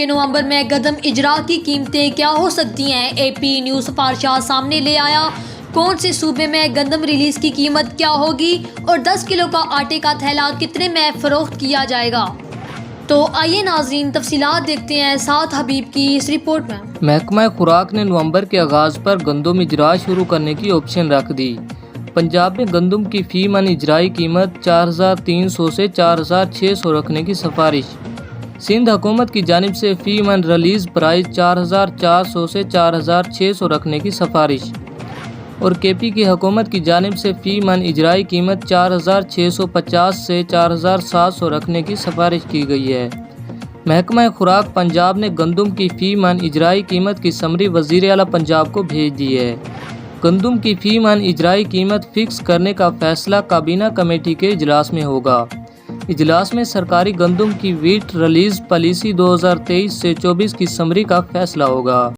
نومبر میں گندم اجرا کی قیمتیں کیا ہو سکتی ہیں؟ اے پی نیوز سفارشات سامنے لے آیا۔ کون سے صوبے میں گندم ریلیز کی قیمت کیا ہوگی اور 10 کلو کا آٹے کا تھیلا کتنے میں فروخت کیا جائے گا؟ تو آئیے ناظرین تفصیلات دیکھتے ہیں ساتھ حبیب کی اس رپورٹ میں۔ محکمہ خوراک نے نومبر کے آغاز پر گندم اجرا شروع کرنے کی آپشن رکھ دی۔ پنجاب میں گندم کی فی من اجرائی قیمت 4300 سے 4600 رکھنے کی سفارش۔ سندھ حکومت کی جانب سے فی من ریلیز پرائز 4400 سے 4600 رکھنے کی سفارش اور کے پی کی حکومت کی جانب سے فی من اجرائی قیمت 4650 سے 4700 رکھنے کی سفارش کی گئی ہے۔ محکمہ خوراک پنجاب نے گندم کی فی من اجرائی قیمت کی سمری وزیر اعلیٰ پنجاب کو بھیج دی ہے۔ گندم کی فی من اجرائی قیمت فکس کرنے کا فیصلہ کابینہ کمیٹی کے اجلاس میں ہوگا۔ اجلاس میں سرکاری گندم کی ویٹ ریلیز پالیسی 2023 سے 24 کی سمری کا فیصلہ ہوگا۔